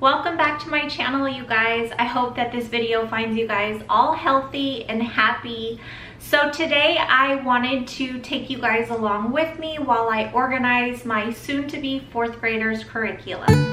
Welcome back to my channel, you guys. I hope that this video finds you guys all healthy and happy. So today I wanted to take you guys along with me while I organize my soon-to-be fourth graders curriculum.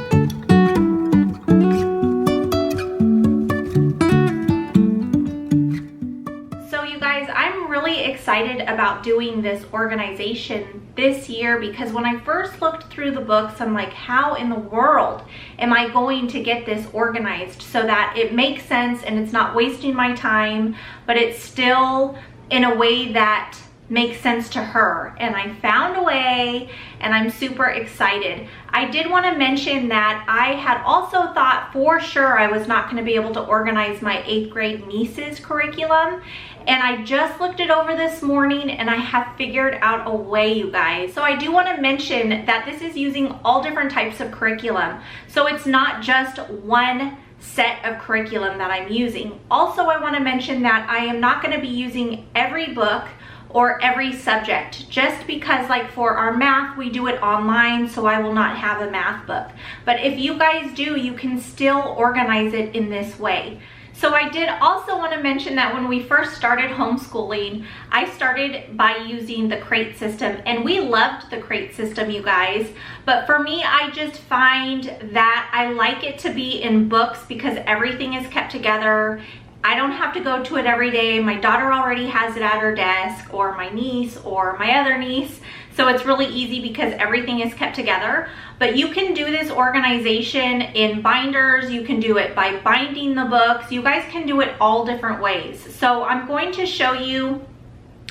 I'm really excited about doing this organization this year because when I first looked through the books, I'm like, how in the world am I going to get this organized so that it makes sense and it's not wasting my time, but it's still in a way that makes sense to her? And I found a way and I'm super excited. I did want to mention that I had also thought for sure I was not going to be able to organize my 8th grade niece's curriculum. And I just looked it over this morning and I have figured out a way, you guys. So I do want to mention that this is using all different types of curriculum. So it's not just one set of curriculum that I'm using. Also, I want to mention that I am not going to be using every book or every subject, just because like for our math, we do it online, so I will not have a math book. But if you guys do, you can still organize it in this way. So I did also want to mention that when we first started homeschooling, I started by using the crate system, and we loved the crate system, you guys. But for me, I just find that I like it to be in books because everything is kept together. I don't have to go to it every day. My daughter already has it at her desk, or my niece or my other niece. So it's really easy because everything is kept together. But you can do this organization in binders. You can do it by binding the books. You guys can do it all different ways. So I'm going to show you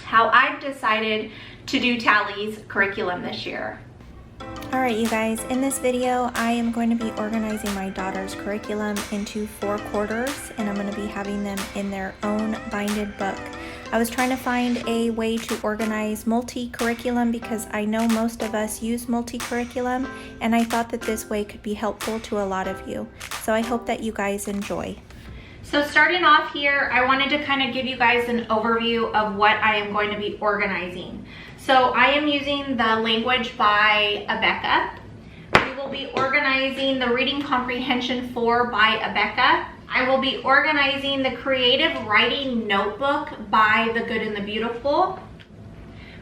how I've decided to do Tally's curriculum this year. Alright, you guys, in this video I am going to be organizing my daughter's curriculum into 4 quarters, and I'm going to be having them in their own binded book. I was trying to find a way to organize multi-curriculum because I know most of us use multi-curriculum, and I thought that this way could be helpful to a lot of you. So I hope that you guys enjoy. So starting off here, I wanted to kind of give you guys an overview of what I am going to be organizing. So I am using the language by Abeka. We will be organizing the Reading Comprehension 4 by Abeka. I will be organizing the Creative Writing Notebook by The Good and the Beautiful.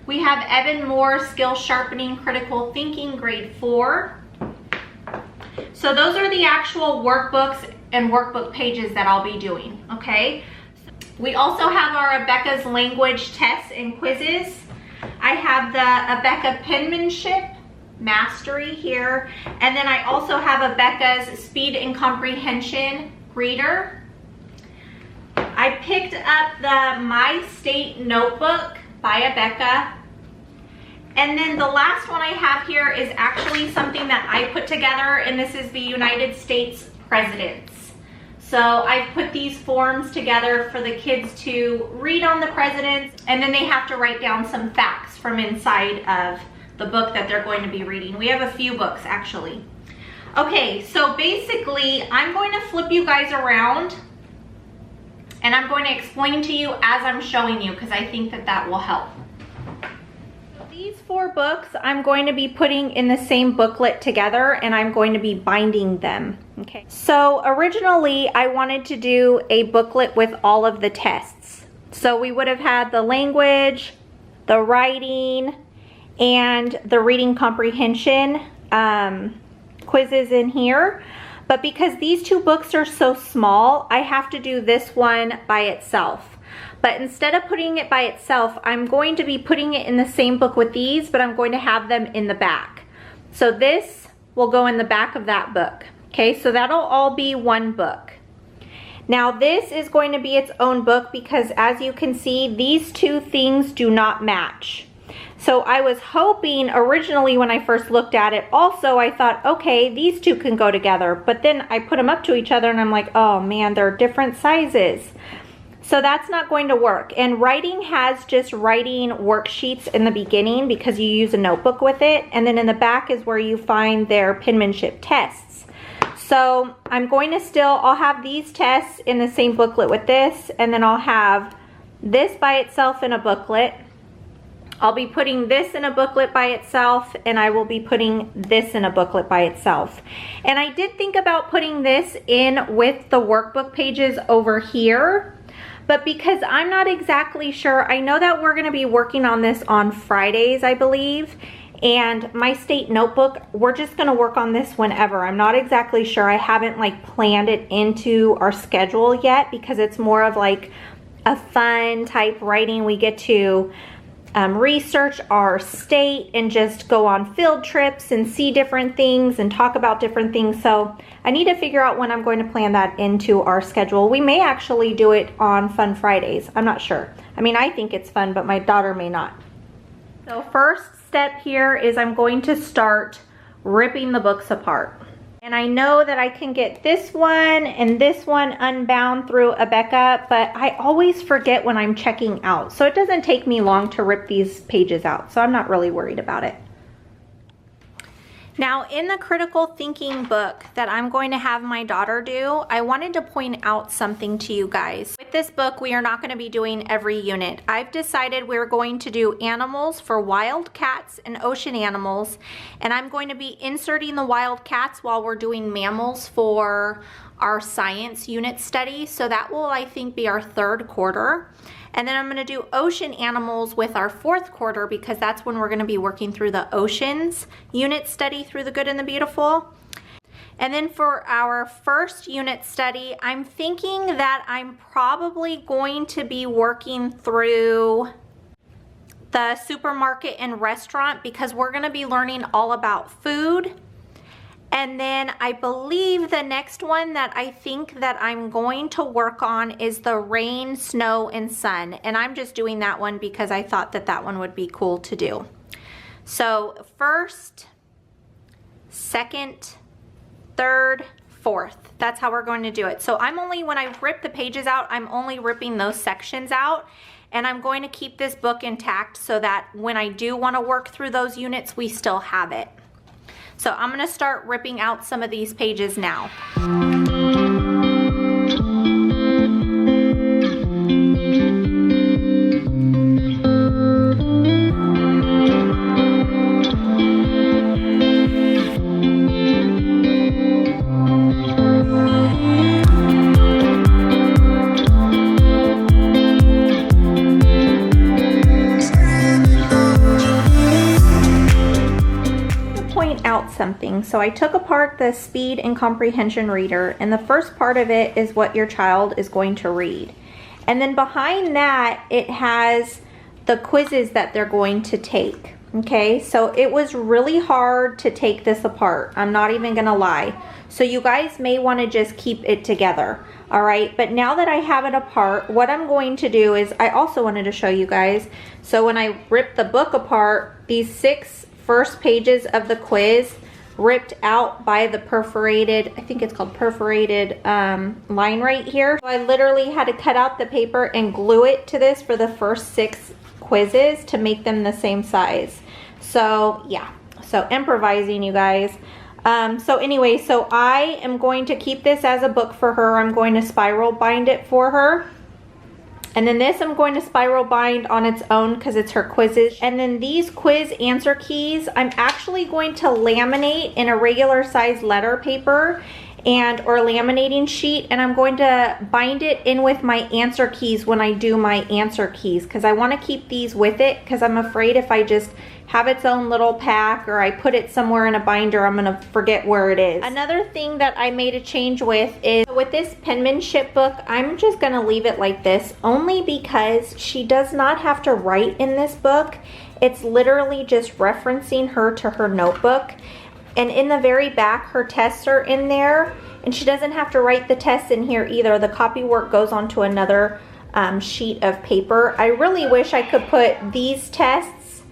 We have Evan Moore Skill Sharpening Critical Thinking Grade 4. So those are the actual workbooks and workbook pages that I'll be doing, okay? We also have our Abeka's language tests and quizzes. I have the Abeka Penmanship Mastery here, and then I also have Abeka's Speed and Comprehension Reader. I picked up the My State Notebook by Abeka, and then the last one I have here is actually something that I put together, and this is the United States Presidents. So I've put these forms together for the kids to read on the presidents, and then they have to write down some facts from inside of the book that they're going to be reading. We have a few books actually. Okay, so basically I'm going to flip you guys around and I'm going to explain to you as I'm showing you because I think that that will help. These 4 books I'm going to be putting in the same booklet together, and I'm going to be binding them. Okay. So originally I wanted to do a booklet with all of the tests. So we would have had the language, the writing, and the reading comprehension quizzes in here. But because these 2 books are so small, I have to do this one by itself. But instead of putting it by itself, I'm going to be putting it in the same book with these, but I'm going to have them in the back. So this will go in the back of that book. Okay, so that'll all be one book. Now this is going to be its own book because as you can see, these 2 things do not match. So I was hoping originally when I first looked at it, also I thought, okay, these 2 can go together. But then I put them up to each other and I'm like, oh man, they're different sizes. So that's not going to work. And writing has just writing worksheets in the beginning because you use a notebook with it. And then in the back is where you find their penmanship tests. So I'm going to I'll have these tests in the same booklet with this. And then I'll have this by itself in a booklet. I'll be putting this in a booklet by itself, and I will be putting this in a booklet by itself. And I did think about putting this in with the workbook pages over here, but because I'm not exactly sure, I know that we're going to be working on this on Fridays, I believe, and my state notebook, we're just going to work on this whenever. I'm not exactly sure. I haven't like planned it into our schedule yet because it's more of like a fun type writing. We get to research our state and just go on field trips and see different things and talk about different things. So I need to figure out when I'm going to plan that into our schedule. We may actually do it on Fun Fridays. I'm not sure. I mean, I think it's fun, but my daughter may not. So first step here is I'm going to start ripping the books apart. And I know that I can get this one and this one unbound through Abeka, but I always forget when I'm checking out. So it doesn't take me long to rip these pages out, so I'm not really worried about it. Now, in the critical thinking book that I'm going to have my daughter do, I wanted to point out something to you guys. With this book, we are not going to be doing every unit. I've decided we're going to do animals for wild cats and ocean animals, and I'm going to be inserting the wild cats while we're doing mammals for our science unit study. So that will, I think, be our third quarter. And then I'm going to do ocean animals with our fourth quarter because that's when we're going to be working through the oceans unit study through the good and the beautiful. And then for our first unit study, I'm thinking that I'm probably going to be working through the supermarket and restaurant because we're going to be learning all about food. And then I believe the next one that I think that I'm going to work on is the rain, snow, and sun. And I'm just doing that one because I thought that that one would be cool to do. So first, second, third, fourth. That's how we're going to do it. So I'm only, when I rip the pages out, I'm only ripping those sections out. And I'm going to keep this book intact so that when I do want to work through those units, we still have it. So I'm going to start ripping out some of these pages now. Something. So I took apart the speed and comprehension reader, and the first part of it is what your child is going to read. And then behind that, it has the quizzes that they're going to take. Okay, so it was really hard to take this apart. I'm not even gonna lie. So you guys may want to just keep it together. All right, but now that I have it apart, what I'm going to do is, I also wanted to show you guys. So when I ripped the book apart, these 6 first pages of the quiz ripped out by the perforated, I think it's called perforated line right here. So I literally had to cut out the paper and glue it to this for the first 6 quizzes to make them the same size. So yeah, so improvising, you guys. So anyway, so I am going to keep this as a book for her. I'm going to spiral bind it for her. And then this I'm going to spiral bind on its own because it's her quizzes. And then these quiz answer keys, I'm actually going to laminate in a regular size letter paper or laminating sheet, and I'm going to bind it in with my answer keys when I do my answer keys because I want to keep these with it because I'm afraid if I just have its own little pack or I put it somewhere in a binder, I'm gonna forget where it is. Another thing that I made a change with is with this penmanship book, I'm just gonna leave it like this only because she does not have to write in this book. It's literally just referencing her to her notebook. And in the very back, her tests are in there, and she doesn't have to write the tests in here either. The copy work goes onto another sheet of paper. I really wish I could put these tests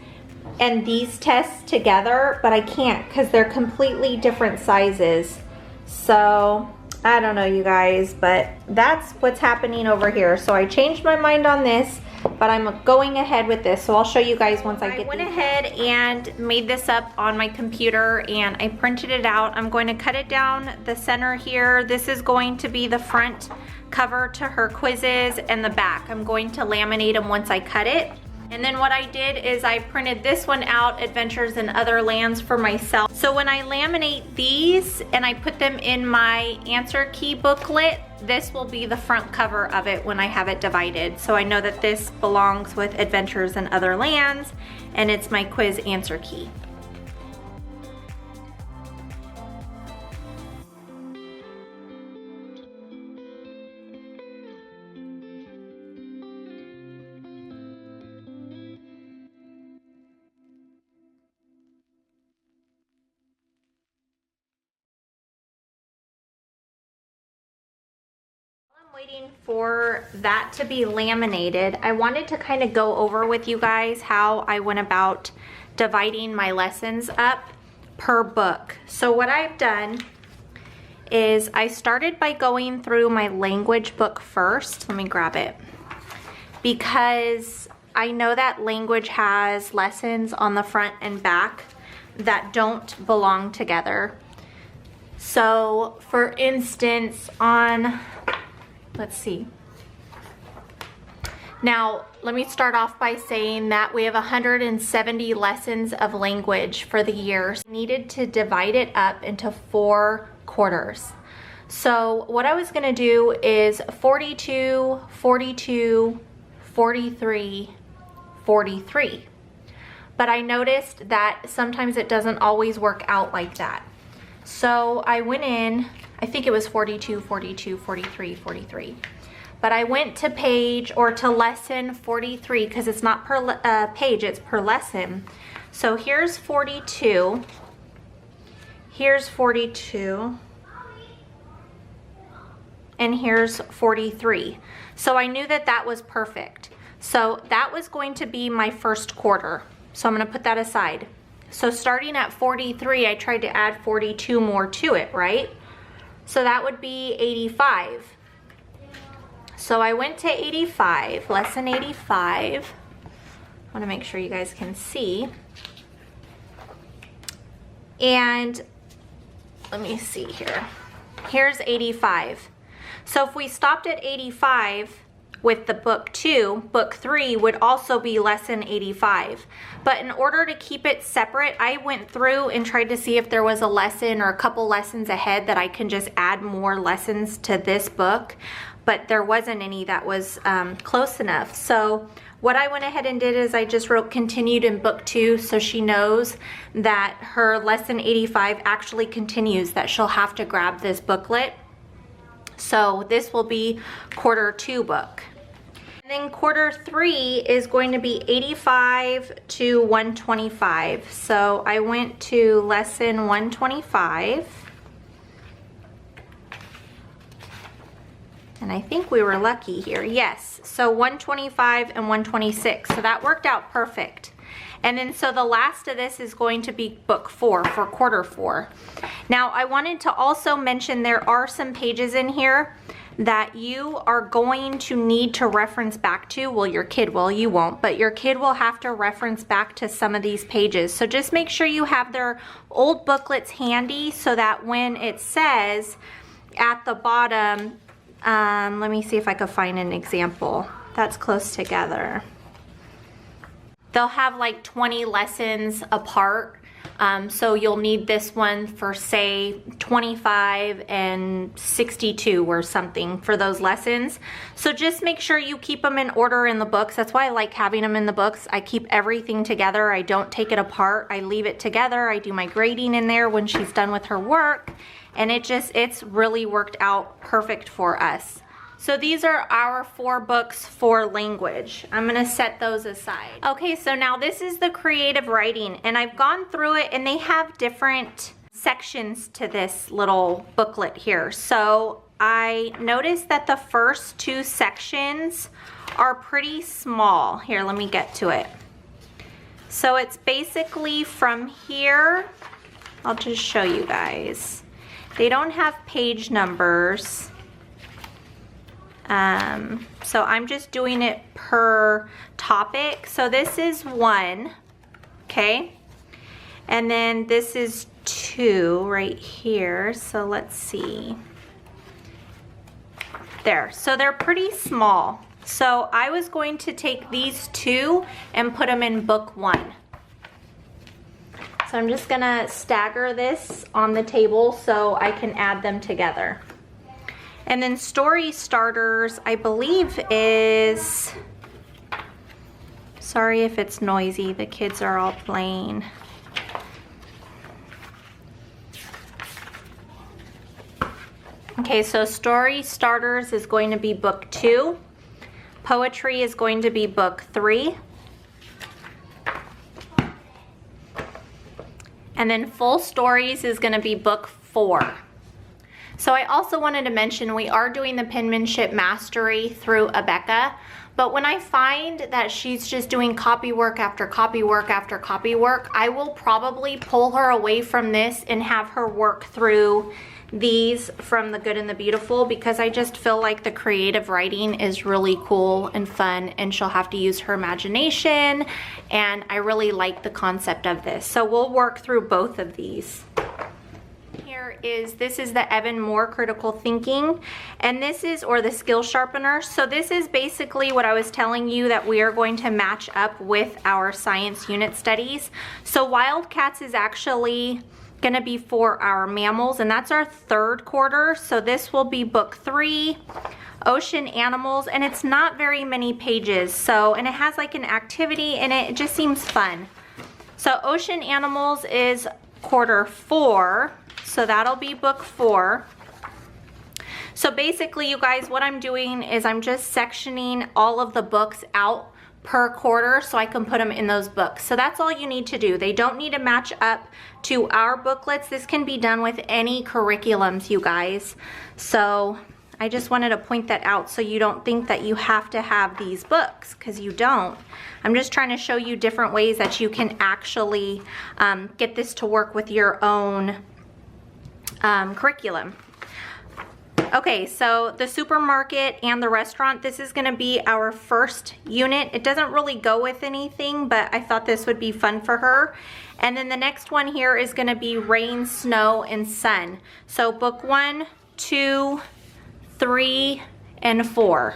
and these tests together, but I can't because they're completely different sizes. So I don't know, you guys, but that's what's happening over here. So I changed my mind on this, but I'm going ahead with this. So I'll show you guys once I went ahead and made this up on my computer and I printed it out. I'm going to cut it down the center here. This is going to be the front cover to her quizzes, and the back I'm going to laminate them once I cut it. And then what I did is I printed this one out, Adventures in Other Lands, for myself. So when I laminate these and I put them in my answer key booklet, this will be the front cover of it when I have it divided. So I know that this belongs with Adventures in Other Lands, and it's my quiz answer key. Waiting for that to be laminated, I wanted to kind of go over with you guys how I went about dividing my lessons up per book. So what I've done is I started by going through my language book first. Let me grab it, because I know that language has lessons on the front and back that don't belong together. So for instance, on, let's see. Now, let me start off by saying that we have 170 lessons of language for the year. So I needed to divide it up into 4 quarters. So what I was gonna do is 42, 42, 43, 43. But I noticed that sometimes it doesn't always work out like that. So I went in, I think it was 42, 42, 43, 43. But I went to page, or to lesson 43, because it's not per page, it's per lesson. So here's 42, here's 42, and here's 43. So I knew that that was perfect. So that was going to be my first quarter. So I'm gonna put that aside. So starting at 43, I tried to add 42 more to it, right? So that would be 85. So I went to 85, lesson 85. I want to make sure you guys can see. And let me see here. Here's 85. So if we stopped at 85 with the book 2, book 3 would also be lesson 85. But in order to keep it separate, I went through and tried to see if there was a lesson or a couple lessons ahead that I can just add more lessons to this book. But there wasn't any that was close enough. So what I went ahead and did is I just wrote continued in book 2, so she knows that her lesson 85 actually continues, that she'll have to grab this booklet. So this will be quarter 2 book. And then quarter 3 is going to be 85 to 125. So I went to lesson 125. And I think we were lucky here. Yes, so 125 and 126. So that worked out perfect. And then so the last of this is going to be book 4 for quarter 4. Now I wanted to also mention there are some pages in here that you are going to need to reference back to. Well, your kid will, you won't, but your kid will have to reference back to some of these pages. So just make sure you have their old booklets handy so that when it says at the bottom, let me see if I could find an example that's close together. They'll have like 20 lessons apart. So you'll need this one for say 25 and 62 or something for those lessons. So just make sure you keep them in order in the books. That's why I like having them in the books. I keep everything together. I don't take it apart. I leave it together. I do my grading in there when she's done with her work. And it's really worked out perfect for us. So these are our 4 books for language. I'm gonna set those aside. Okay, so now this is the creative writing, and I've gone through it and they have different sections to this little booklet here. So I noticed that the first 2 sections are pretty small. Here, let me get to it. So it's basically from here, I'll just show you guys. They don't have page numbers. So I'm just doing it per topic. So this is 1, okay? And then this is 2 right here. So let's see. There, so they're pretty small. So I was going to take these two and put them in book 1. So I'm just gonna stagger this on the table so I can add them together. And then story starters, I believe is, sorry if it's noisy, the kids are all playing. Okay, so story starters is going to be book 2. Poetry is going to be book 3. And then full stories is going to be book 4. So I also wanted to mention we are doing the penmanship mastery through Abeka, but when I find that she's just doing copy work after copy work after copy work, I will probably pull her away from this and have her work through these from The Good and the Beautiful, because I just feel like the creative writing is really cool and fun, and she'll have to use her imagination, and I really like the concept of this. So we'll work through both of these. This is the Evan Moore Critical Thinking, and this is, or the Skill Sharpener. So this is basically what I was telling you that we are going to match up with our science unit studies. So Wildcats is actually going to be for our mammals, and that's our 3rd quarter. So this will be book 3, Ocean Animals, and it's not very many pages. So, and it has like an activity in it. It just seems fun. So Ocean Animals is quarter 4. So that'll be book 4. So basically, you guys, what I'm doing is I'm just sectioning all of the books out per quarter so I can put them in those books. So that's all you need to do. They don't need to match up to our booklets. This can be done with any curriculums, you guys. So I just wanted to point that out so you don't think that you have to have these books, because you don't. I'm just trying to show you different ways that you can actually get this to work with your own curriculum. Okay, so the supermarket and the restaurant, this is going to be our first unit. It doesn't really go with anything, but I thought this would be fun for her. And then the next one here is going to be rain, snow, and sun. So book 1, 2, 3, and 4.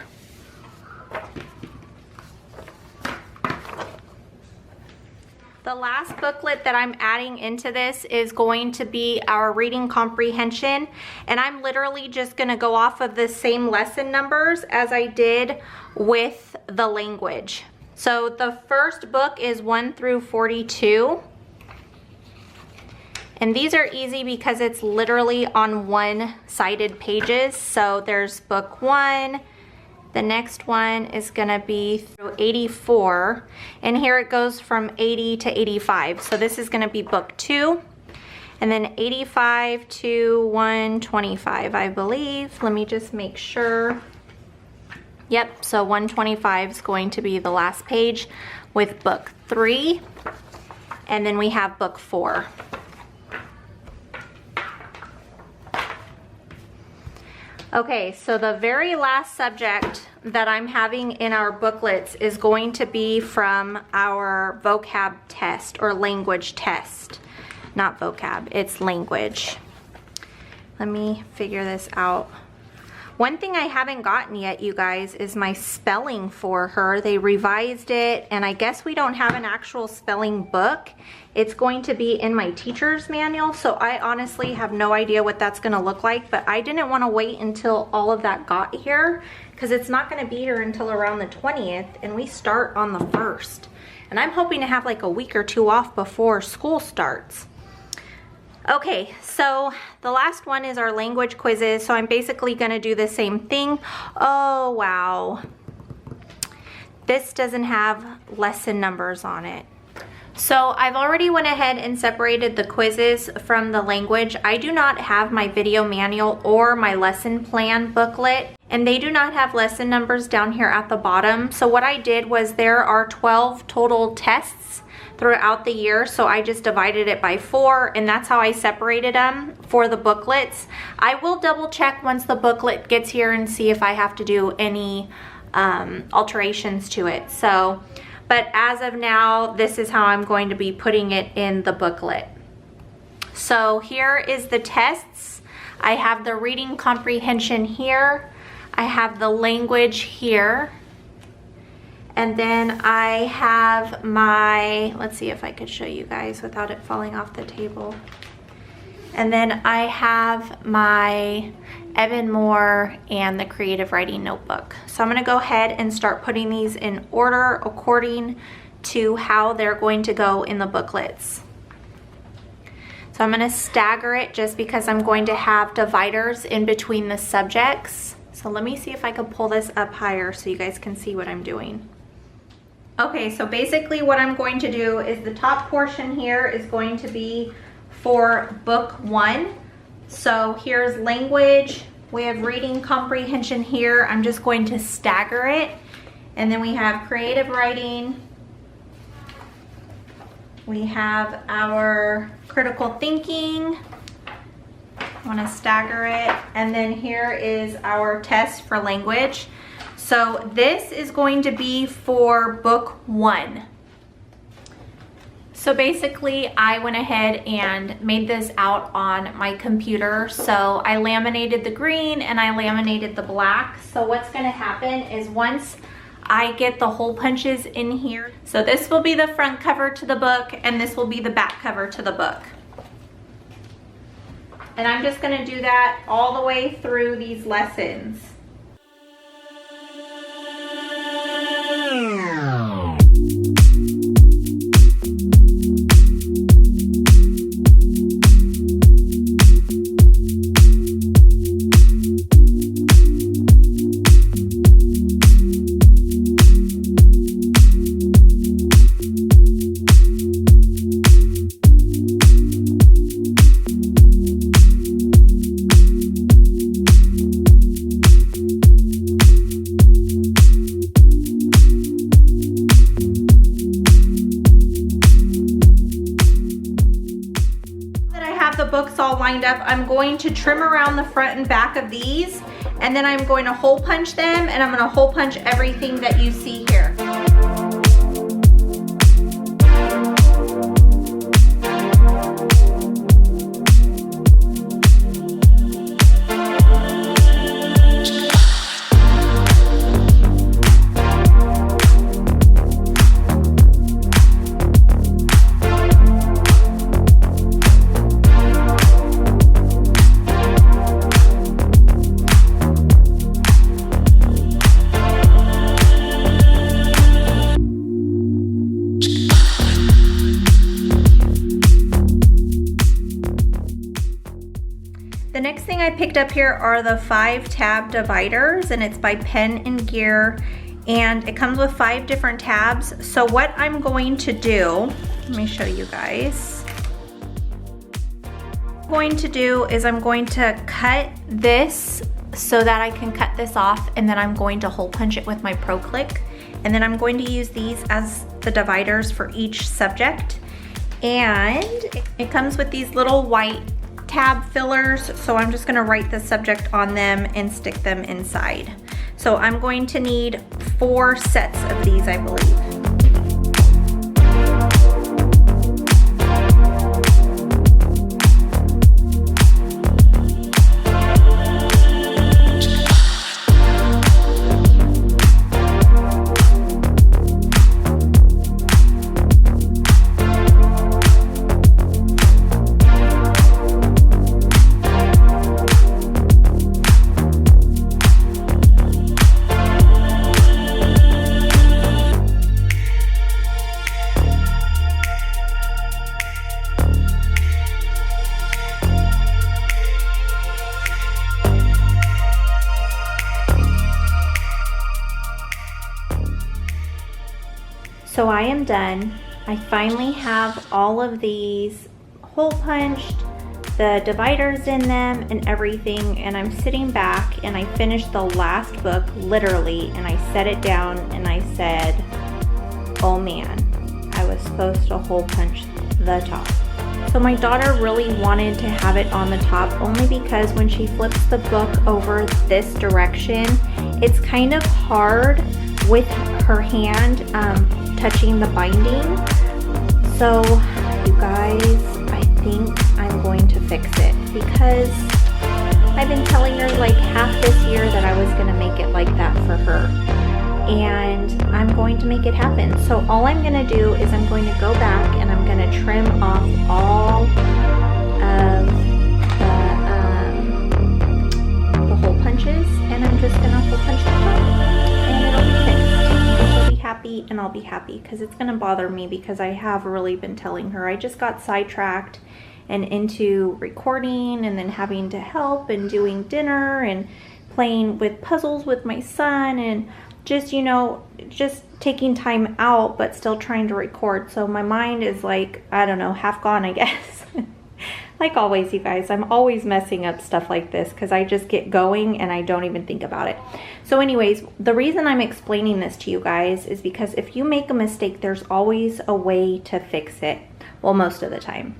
The last booklet that I'm adding into this is going to be our reading comprehension, and I'm literally just going to go off of the same lesson numbers as I did with the language. So the first book is 1 through 42, and these are easy because it's literally on one-sided pages. So there's book 1. The next one is going to be through 84, and here it goes from 80 to 85. So this is going to be book 2, and then 85 to 125, I believe. Let me just make sure. Yep, so 125 is going to be the last page with book 3, and then we have book 4. Okay, so the very last subject that I'm having in our booklets is going to be from our vocab test or language test. Not vocab, it's language. Let me figure this out. One thing I haven't gotten yet, you guys, is my spelling for her. They revised it, and I guess we don't have an actual spelling book. It's going to be in my teacher's manual, so I honestly have no idea what that's going to look like, but I didn't want to wait until all of that got here, because it's not going to be here until around the 20th, and we start on the 1st. And I'm hoping to have like a week or 2 off before school starts. Okay, so the last one is our language quizzes, so I'm basically going to do the same thing. Oh, wow. This doesn't have lesson numbers on it. So I've already went ahead and separated the quizzes from the language. I do not have my video manual or my lesson plan booklet, and they do not have lesson numbers down here at the bottom. So what I did was there are 12 total tests throughout the year, so I just divided it by 4, and that's how I separated them for the booklets. I will double check once the booklet gets here and see if I have to do any alterations to it. So, but as of now, this is how I'm going to be putting it in the booklet. So here is the tests. I have the reading comprehension here. I have the language here. And then I have my, let's see if I could show you guys without it falling off the table. And then I have my Evan Moore and the Creative Writing Notebook. So I'm gonna go ahead and start putting these in order according to how they're going to go in the booklets. So I'm gonna stagger it just because I'm going to have dividers in between the subjects. So let me see if I can pull this up higher so you guys can see what I'm doing. Okay, so basically what I'm going to do is the top portion here is going to be for book 1. So here's language, we have reading comprehension here. I'm just going to stagger it. And then we have creative writing. We have our critical thinking. I want to stagger it. And then here is our test for language. So this is going to be for book 1. So basically I went ahead and made this out on my computer. So I laminated the green and I laminated the black. So what's going to happen is once I get the hole punches in here, so this will be the front cover to the book and this will be the back cover to the book. And I'm just going to do that all the way through these lessons. The books all lined up, I'm going to trim around the front and back of these, and then I'm going to hole punch them, and I'm going to hole punch everything that you see here. The next thing I picked up here are the 5 tab dividers, and it's by Pen and Gear, and it comes with 5 different tabs. So what I'm going to do, let me show you guys. What I'm going to do is I'm going to cut this so that I can cut this off, and then I'm going to hole punch it with my Pro Click, and then I'm going to use these as the dividers for each subject. And it comes with these little white tab fillers, so I'm just going to write the subject on them and stick them inside. So I'm going to need 4 sets of these, I believe. So I am done. I finally have all of these hole punched, the dividers in them and everything, and I'm sitting back and I finished the last book literally, and I set it down and I said, oh man, I was supposed to hole punch the top. So my daughter really wanted to have it on the top only because when she flips the book over this direction, it's kind of hard with her hand touching the binding. So you guys, I think I'm going to fix it because I've been telling her like half this year that I was gonna make it like that for her. and I'm going to make it happen. So all I'm going to do is I'm going to go back and I'm going to trim off all of the hole punches, and I'm just going to hole punch the top, and it'll be fixed. She'll be happy and I'll be happy, because it's going to bother me because I have really been telling her. I just got sidetracked and into recording and then having to help and doing dinner and playing with puzzles with my son, and just, you know, just taking time out but still trying to record. So my mind is like, I don't know, half gone, I guess. Like always, you guys, I'm always messing up stuff like this because I just get going and I don't even think about it. So anyways, the reason I'm explaining this to you guys is because if you make a mistake, there's always a way to fix it. Well, most of the time.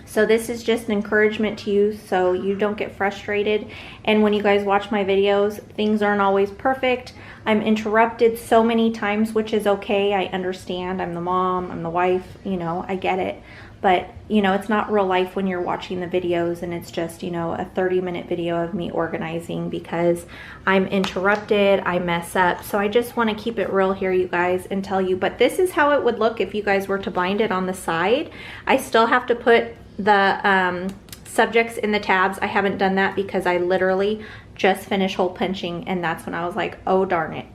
So this is just an encouragement to you so you don't get frustrated. And when you guys watch my videos, things aren't always perfect. I'm interrupted so many times, which is okay. I understand. I'm the mom, I'm the wife, you know, I get it. But, you know, it's not real life when you're watching the videos and it's just, you know, a 30-minute video of me organizing because I'm interrupted, I mess up. So I just want to keep it real here, you guys, and tell you. But this is how it would look if you guys were to bind it on the side. I still have to put the subjects in the tabs. I haven't done that because I literally just finished hole punching, and that's when I was like, oh darn it.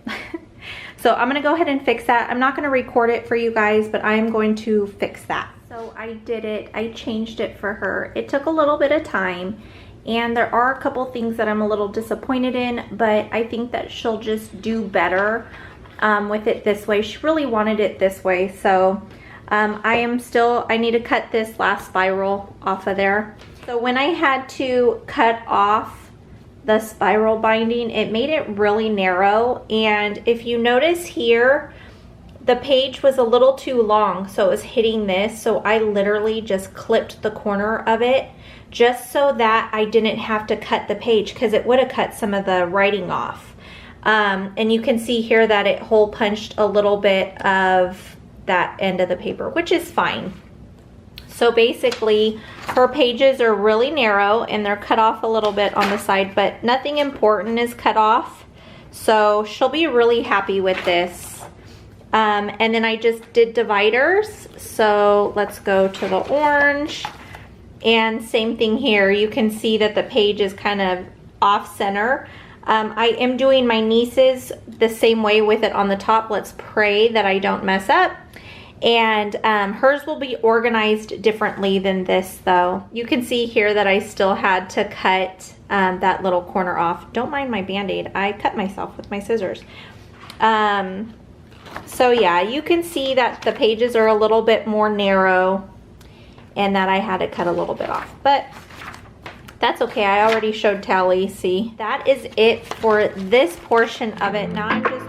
So I'm gonna go ahead and fix that. I'm not gonna record it for you guys, but I am going to fix that. So I did it, I changed it for her. It took a little bit of time, and there are a couple things that I'm a little disappointed in, but I think that she'll just do better with it this way. She really wanted it this way, so I need to cut this last spiral off of there. So when I had to cut off the spiral binding, it made it really narrow, and if you notice here, the page was a little too long, so it was hitting this, so I literally just clipped the corner of it just so that I didn't have to cut the page, because it would have cut some of the writing off. And you can see here that it hole punched a little bit of that end of the paper, which is fine. So basically her pages are really narrow and they're cut off a little bit on the side, but nothing important is cut off, so she'll be really happy with this. And then I just did dividers, so let's go to the orange, and same thing here. You can see that the page is kind of off center. I am doing my niece's the same way with it on the top. Let's pray that I don't mess up. And hers will be organized differently than this though. You can see here that I still had to cut that little corner off. Don't mind my band-aid, I cut myself with my scissors. So yeah, you can see that the pages are a little bit more narrow and that I had to cut a little bit off, but that's okay. I already showed Tally. See, that is it for this portion of it. Now I'm just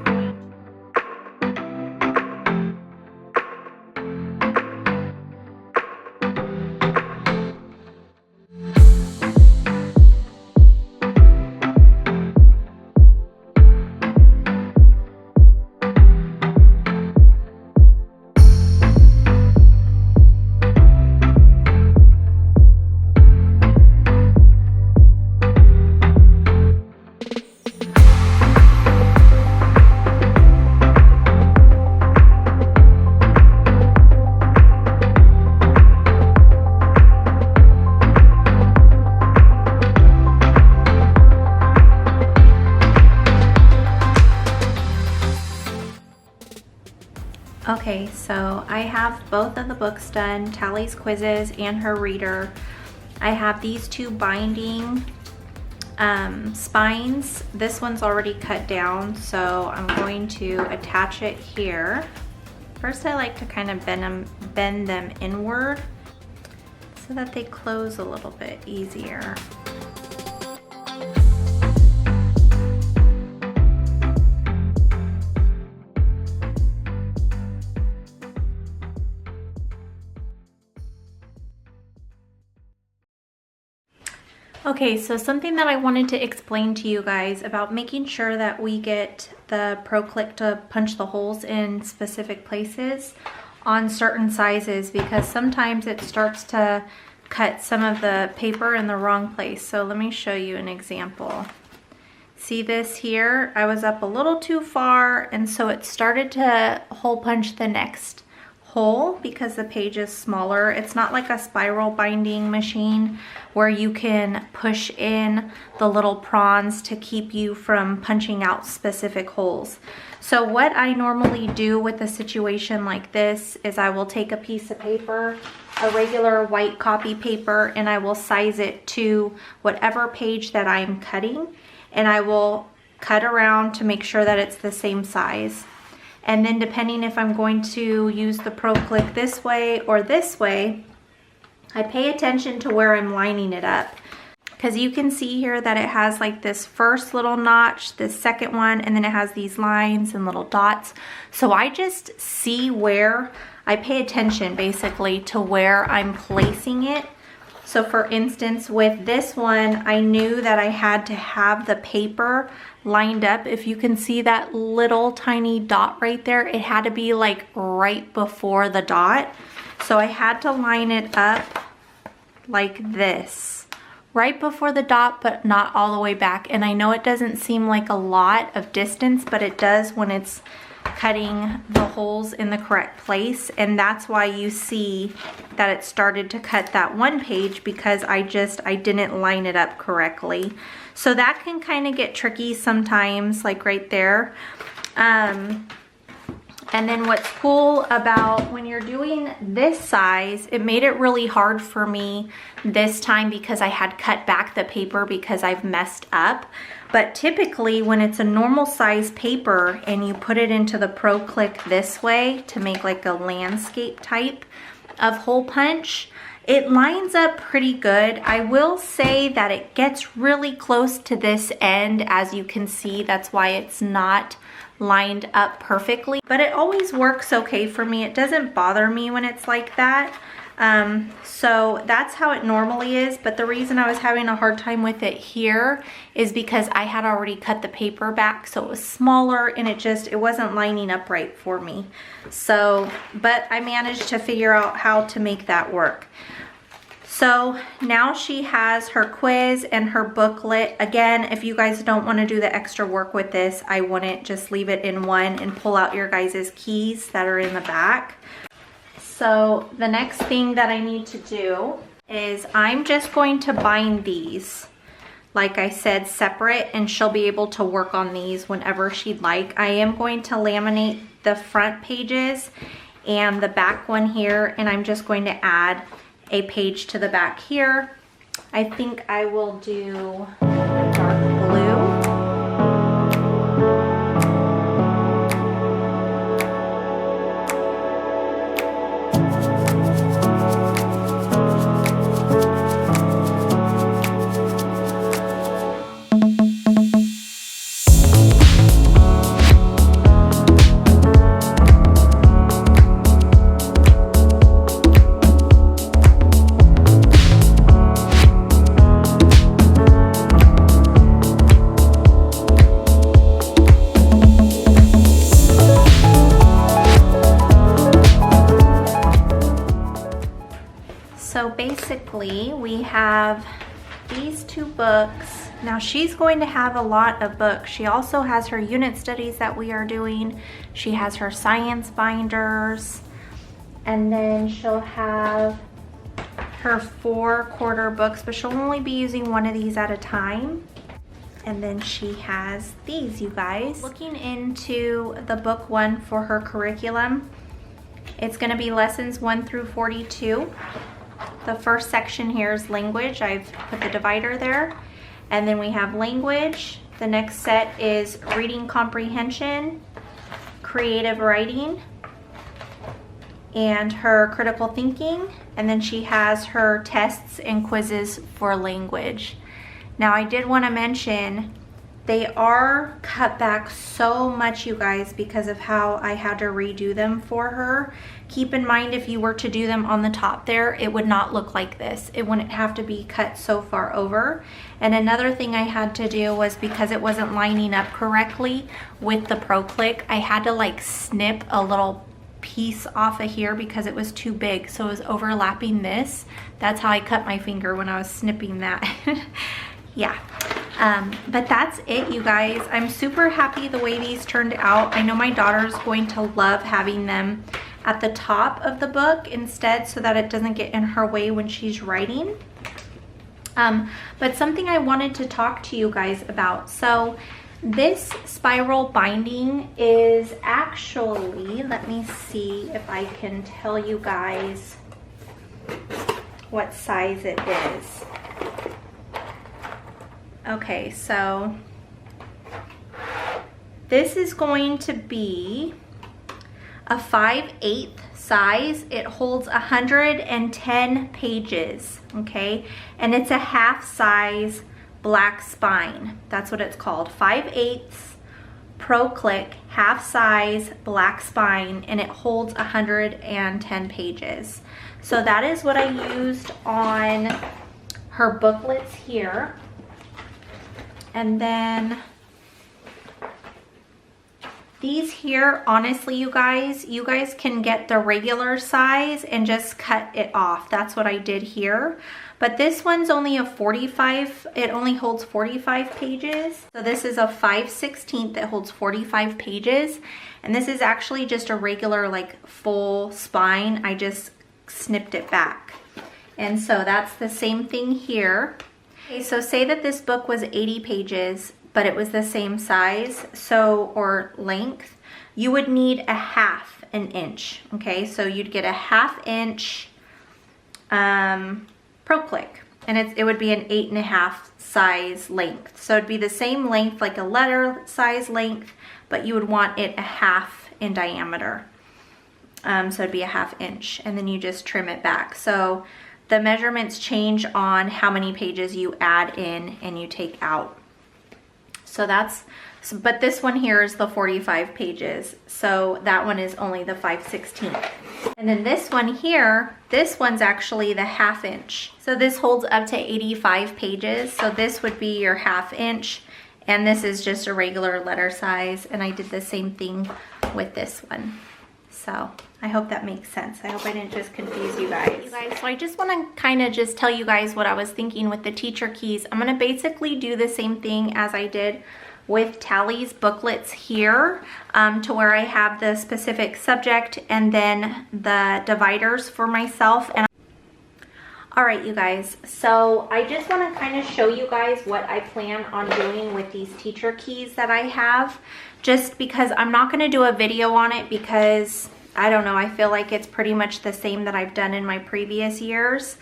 Okay, so I have both of the books done, Tally's quizzes and her reader. I have these two binding spines. This one's already cut down, so I'm going to attach it here. First, I like to kind of bend them inward so that they close a little bit easier. Okay, so something that I wanted to explain to you guys about making sure that we get the Pro Click to punch the holes in specific places on certain sizes, because sometimes it starts to cut some of the paper in the wrong place. So let me show you an example. See this here? I was up a little too far, and so it started to hole punch the next hole because the page is smaller. It's not like a spiral binding machine where you can push in the little prongs to keep you from punching out specific holes. So what I normally do with a situation like this is I will take a piece of paper, a regular white copy paper, and I will size it to whatever page that I'm cutting, and I will cut around to make sure that it's the same size. And then depending if I'm going to use the Pro Click this way or this way, I pay attention to where I'm lining it up. Because you can see here that it has like this first little notch, this second one, and then it has these lines and little dots. So I just see where, I pay attention basically to where I'm placing it. So for instance, with this one, I knew that I had to have the paper lined up. If you can see that little tiny dot right there, it had to be like right before the dot. So I had to line it up like this, right before the dot, but not all the way back. And I know it doesn't seem like a lot of distance, but it does when it's cutting the holes in the correct place. And that's why you see that it started to cut that one page, because I didn't line it up correctly. So that can kind of get tricky sometimes, like right there. And then what's cool about when you're doing this size, it made it really hard for me this time because I had cut back the paper because I've messed up. But typically when it's a normal size paper and you put it into the Pro Click this way to make like a landscape type of hole punch, it lines up pretty good. I will say that it gets really close to this end. As you can see, that's why it's not lined up perfectly, but it always works okay for me. It doesn't bother me when it's like that. So that's how it normally is, but the reason I was having a hard time with it here is because I had already cut the paper back, so it was smaller and it wasn't lining up right for me. So, but I managed to figure out how to make that work. So now she has her quiz and her booklet. Again, if you guys don't want to do the extra work with this, I wouldn't, just leave it in one and pull out your guys' keys that are in the back. So the next thing that I need to do is I'm just going to bind these, like I said, separate, and she'll be able to work on these whenever she'd like. I am going to laminate the front pages and the back one here, and I'm just going to add a page to the back here. I think I will do dark blue. So basically we have these two books. Now she's going to have a lot of books. She also has her unit studies that we are doing. She has her science binders, and then she'll have her 4-quarter books, but she'll only be using one of these at a time. And then she has these, you guys. Looking into the book 1 for her curriculum, it's going to be lessons 1 through 42. The first section here is language. I've put the divider there. And then we have language. The next set is reading comprehension, creative writing, and her critical thinking. And then she has her tests and quizzes for language. Now I did want to mention they are cut back so much, you guys, because of how I had to redo them for her. Keep in mind, if you were to do them on the top there, it would not look like this. It wouldn't have to be cut so far over. And another thing I had to do was, because it wasn't lining up correctly with the Pro Click, I had to like snip a little piece off of here because it was too big. So it was overlapping this. That's how I cut my finger when I was snipping that. Yeah. But that's it, you guys. I'm super happy the way these turned out. I know my daughter's going to love having them at the top of the book instead, so that it doesn't get in her way when she's writing. But something I wanted to talk to you guys about. So this spiral binding is actually, let me see if I can tell you guys what size it is. Okay, so this is going to be a 5/8 size. It holds 110 pages, okay? And it's a half size black spine. That's what it's called. 5/8 Pro Click, half size black spine, and it holds 110 pages. So that is what I used on her booklets here. And then these here, honestly, you guys can get the regular size and just cut it off. That's what I did here. But this one's only a 45, it only holds 45 pages. So this is a 5/16 that holds 45 pages. And this is actually just a regular, like, full spine. I just snipped it back. And so that's the same thing here. Okay, so say that this book was 80 pages, but it was the same size, so, or length, you would need a 1/2 inch, okay? So you'd get a 1/2 inch Pro Click, and it would be an 8.5 size length. So it'd be the same length, like a letter size length, but you would want it a 1/2 in diameter. So it'd be a 1/2 inch, and then you just trim it back. So the measurements change on how many pages you add in and you take out. So that's, but this one here is the 45 pages. So that one is only the 5/16. And then this one here, this one's actually the 1/2 inch. So this holds up to 85 pages. So this would be your 1/2 inch. And this is just a regular letter size. And I did the same thing with this one. So I hope that makes sense. I hope I didn't just confuse you guys. So I just want to kind of just tell you guys what I was thinking with the teacher keys. I'm going to basically do the same thing as I did with Tally's booklets here, to where I have the specific subject and then the dividers for myself. And all right, you guys, so I just want to kind of show you guys what I plan on doing with these teacher keys that I have, just because I'm not going to do a video on it because I don't know, I feel like it's pretty much the same that I've done in my previous years.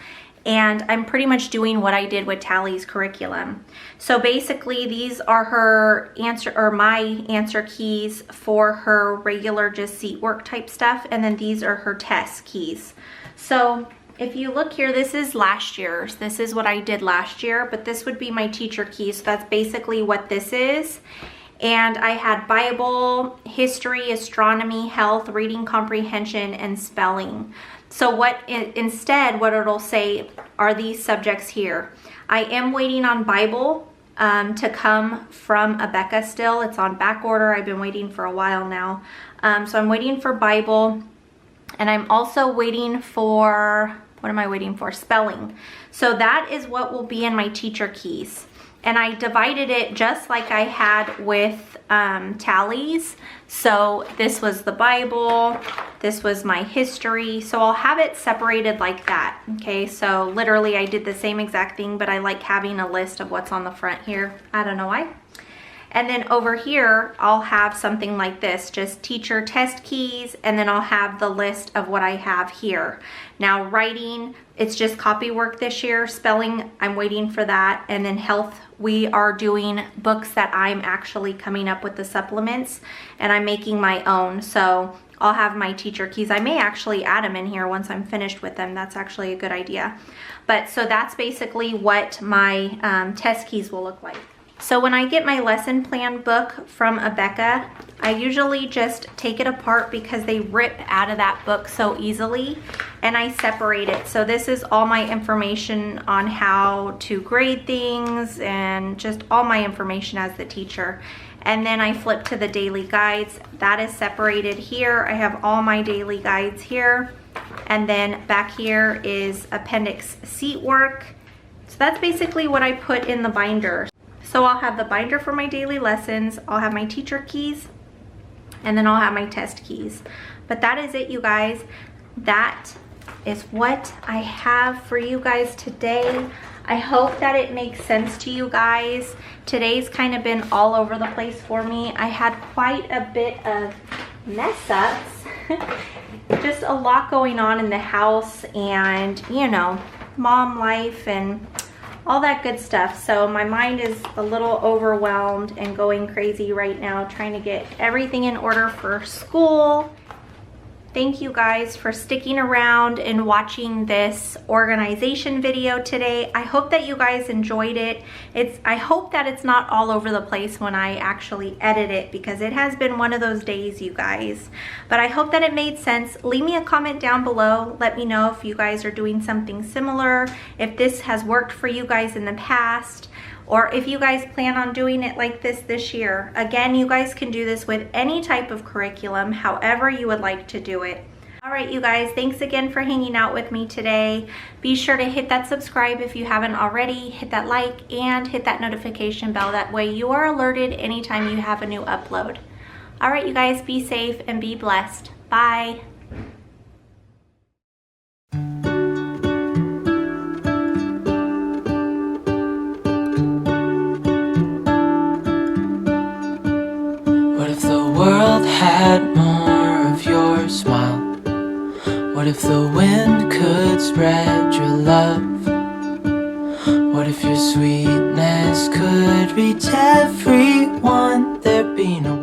And I'm pretty much doing what I did with Tally's curriculum. So basically these are her answer, or my answer keys for her regular just seat work type stuff. And then these are her test keys. So if you look here, this is last year's. This is what I did last year, but this would be my teacher keys. So that's basically what this is. And I had Bible, history, astronomy, health, reading comprehension, and spelling. So instead what it'll say are these subjects here. I am waiting on Bible to come from Abeka still. It's on back order. I've been waiting for a while now. So I'm waiting for Bible, and I'm also waiting for, what am I waiting for? Spelling. So that is what will be in my teacher keys. And I divided it just like I had with Tally's. So this was the Bible, this was my history. So I'll have it separated like that, okay? So literally I did the same exact thing, but I like having a list of what's on the front here. I don't know why. And then over here, I'll have something like this, just teacher test keys, and then I'll have the list of what I have here. Now writing, it's just copy work this year. Spelling, I'm waiting for that. And then health, we are doing books that I'm actually coming up with the supplements, and I'm making my own. So I'll have my teacher keys. I may actually add them in here once I'm finished with them. That's actually a good idea. But so that's basically what my test keys will look like. So when I get my lesson plan book from Abeka, I usually just take it apart because they rip out of that book so easily, and I separate it. So this is all my information on how to grade things and just all my information as the teacher. And then I flip to the daily guides. That is separated here. I have all my daily guides here. And then back here is appendix seat work. So that's basically what I put in the binder. So So I'll have the binder for my daily lessons, I'll have my teacher keys, and then I'll have my test keys. But that is it, you guys. That is what I have for you guys today. I hope that it makes sense to you guys. Today's kind of been all over the place for me. I had quite a bit of mess ups. Just a lot going on in the house, and you know, mom life and all that good stuff. So my mind is a little overwhelmed and going crazy right now, trying to get everything in order for school. Thank you guys for sticking around and watching this organization video today. I hope that you guys enjoyed it. I hope that it's not all over the place when I actually edit it, because it has been one of those days, you guys. But I hope that it made sense. Leave me a comment down below. Let me know if you guys are doing something similar, if this has worked for you guys in the past, or if you guys plan on doing it like this year. Again, you guys can do this with any type of curriculum, however you would like to do it. All right, you guys, thanks again for hanging out with me today. Be sure to hit that subscribe if you haven't already, hit that like, and hit that notification bell. That way you are alerted anytime you have a new upload. All right, you guys, be safe and be blessed. Bye. Had more of your smile. What if the wind could spread your love? What if your sweetness could reach everyone? There'd be no